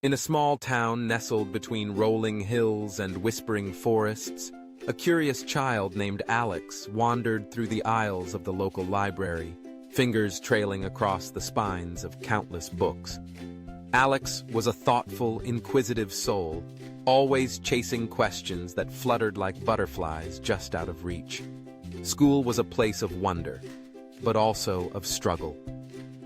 In a small town nestled between rolling hills and whispering forests, a curious child named Alex wandered through the aisles of the local library, fingers trailing across the spines of countless books. Alex was a thoughtful, inquisitive soul, always chasing questions that fluttered like butterflies just out of reach. School was a place of wonder, but also of struggle.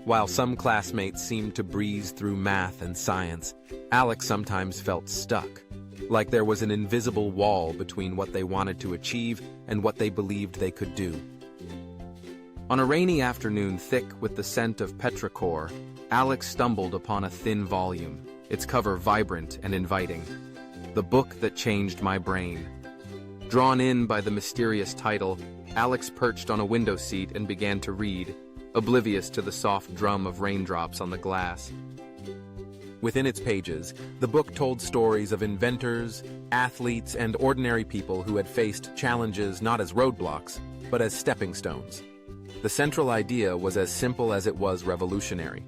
While some classmates seemed to breeze through math and science, Alex sometimes felt stuck, like there was an invisible wall between what they wanted to achieve and what they believed they could do. On a rainy afternoon thick with the scent of petrichor, Alex stumbled upon a thin volume, its cover vibrant and inviting. The Book That Changed My Brain. Drawn in by the mysterious title, Alex perched on a window seat and began to read, oblivious to the soft drum of raindrops on the glass. Within its pages, the book told stories of inventors, athletes, and ordinary people who had faced challenges not as roadblocks, but as stepping stones. The central idea was as simple as it was revolutionary: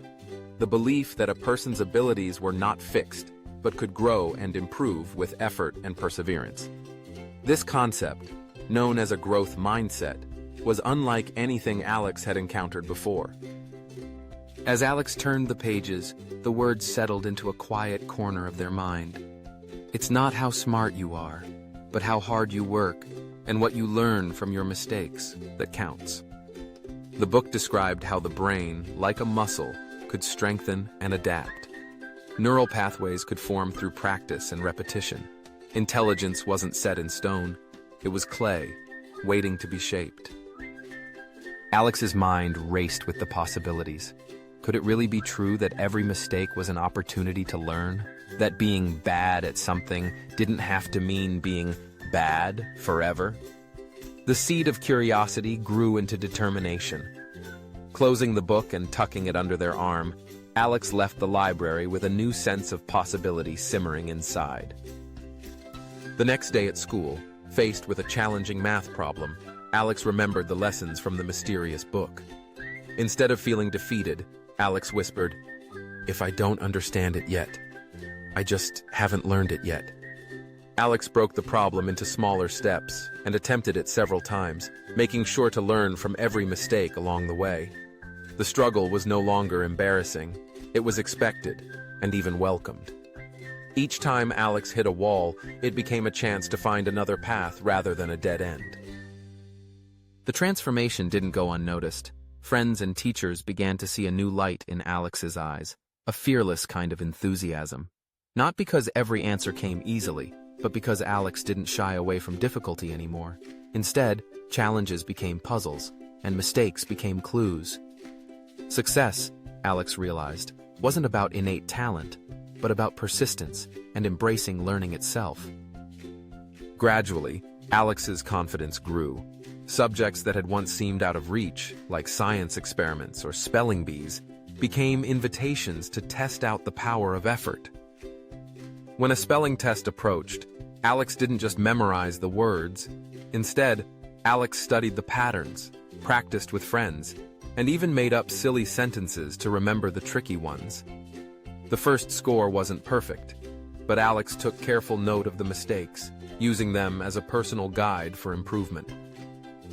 the belief that a person's abilities were not fixed, but could grow and improve with effort and perseverance. This concept, known as a growth mindset, was unlike anything Alex had encountered before. As Alex turned the pages, the words settled into a quiet corner of their mind. It's not how smart you are, but how hard you work and what you learn from your mistakes that counts. The book described how the brain, like a muscle, could strengthen and adapt. Neural pathways could form through practice and repetition. Intelligence wasn't set in stone. It was clay, waiting to be shaped. Alex's mind raced with the possibilities. Could it really be true that every mistake was an opportunity to learn? That being bad at something didn't have to mean being bad forever? The seed of curiosity grew into determination. Closing the book and tucking it under their arm, Alex left the library with a new sense of possibility simmering inside. The next day at school, faced with a challenging math problem, Alex remembered the lessons from the mysterious book. Instead of feeling defeated, Alex whispered, "If I don't understand it yet, I just haven't learned it yet." Alex broke the problem into smaller steps and attempted it several times, making sure to learn from every mistake along the way. The struggle was no longer embarrassing. It was expected and even welcomed. Each time Alex hit a wall, it became a chance to find another path rather than a dead end. The transformation didn't go unnoticed. Friends and teachers began to see a new light in Alex's eyes, a fearless kind of enthusiasm. Not because every answer came easily, but because Alex didn't shy away from difficulty anymore. Instead, challenges became puzzles, and mistakes became clues. Success, Alex realized, wasn't about innate talent, but about persistence and embracing learning itself. Gradually, Alex's confidence grew. Subjects that had once seemed out of reach, like science experiments or spelling bees, became invitations to test out the power of effort. When a spelling test approached, Alex didn't just memorize the words. Instead, Alex studied the patterns, practiced with friends, and even made up silly sentences to remember the tricky ones. The first score wasn't perfect, but Alex took careful note of the mistakes, using them as a personal guide for improvement.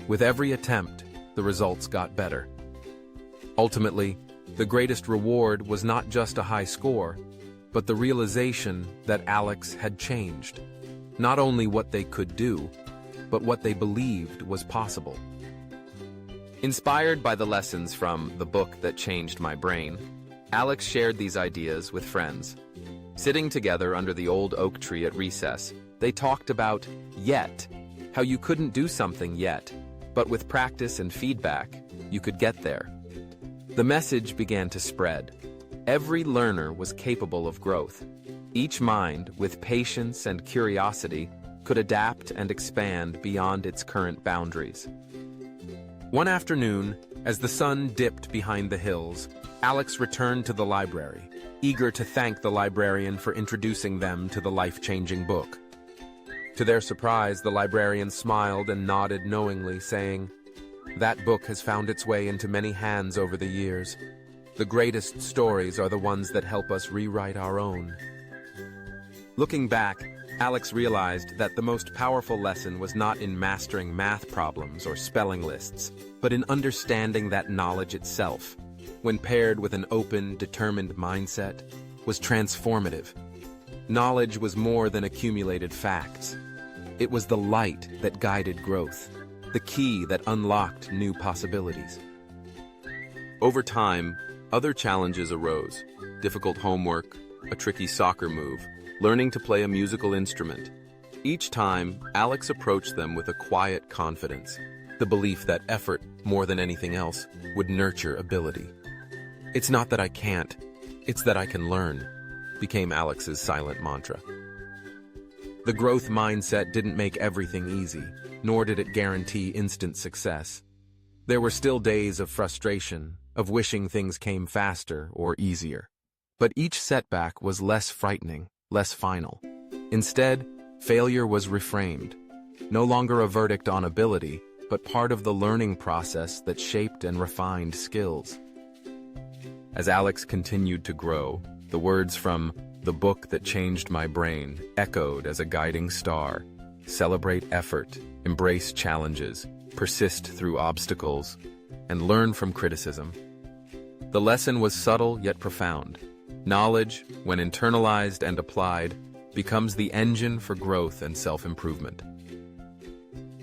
With every attempt, the results got better. Ultimately, the greatest reward was not just a high score, but the realization that Alex had changed. Not only what they could do, but what they believed was possible. Inspired by the lessons from The Book That Changed My Brain, Alex shared these ideas with friends. Sitting together under the old oak tree at recess, they talked about yet, how you couldn't do something yet, but with practice and feedback, you could get there. The message began to spread. Every learner was capable of growth. Each mind, with patience and curiosity, could adapt and expand beyond its current boundaries. One afternoon, as the sun dipped behind the hills, Alex returned to the library, eager to thank the librarian for introducing them to the life-changing book. To their surprise, the librarian smiled and nodded knowingly, saying, "That book has found its way into many hands over the years. The greatest stories are the ones that help us rewrite our own." Looking back, Alex realized that the most powerful lesson was not in mastering math problems or spelling lists, but in understanding that knowledge itself, when paired with an open, determined mindset, was transformative. Knowledge was more than accumulated facts. It was the light that guided growth, the key that unlocked new possibilities. Over time, other challenges arose: difficult homework, a tricky soccer move, learning to play a musical instrument. Each time, Alex approached them with a quiet confidence, the belief that effort, more than anything else, would nurture ability. "It's not that I can't, it's that I can learn," became Alex's silent mantra. The growth mindset didn't make everything easy, nor did it guarantee instant success. There were still days of frustration, of wishing things came faster or easier. But each setback was less frightening, less final. Instead, failure was reframed, no longer a verdict on ability, but part of the learning process that shaped and refined skills. As Alex continued to grow, the words from "The Book That Changed My Brain" echoed as a guiding star. Celebrate effort, embrace challenges, persist through obstacles, and learn from criticism. The lesson was subtle yet profound. Knowledge, when internalized and applied, becomes the engine for growth and self-improvement.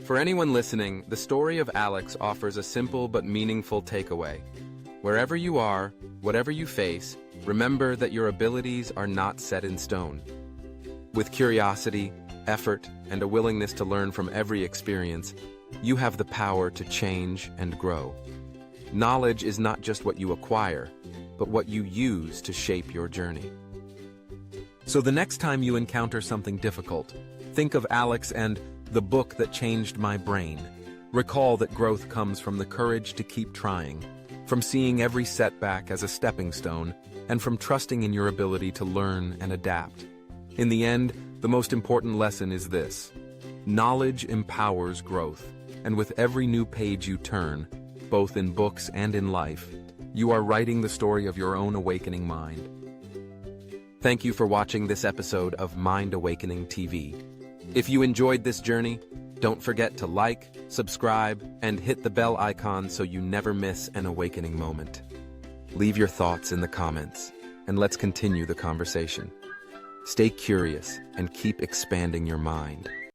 For anyone listening, the story of Alex offers a simple but meaningful takeaway. Wherever you are, whatever you face, remember that your abilities are not set in stone. With curiosity, effort, and a willingness to learn from every experience, you have the power to change and grow. Knowledge is not just what you acquire, but what you use to shape your journey. So the next time you encounter something difficult, think of Alex and "The Book That Changed My Brain." Recall that growth comes from the courage to keep trying, from seeing every setback as a stepping stone, and from trusting in your ability to learn and adapt. In the end, the most important lesson is this: knowledge empowers growth, and with every new page you turn, both in books and in life, you are writing the story of your own awakening mind. Thank you for watching this episode of Mind Awakening TV. If you enjoyed this journey, don't forget to like, subscribe, and hit the bell icon so you never miss an awakening moment. Leave your thoughts in the comments, and let's continue the conversation. Stay curious and keep expanding your mind.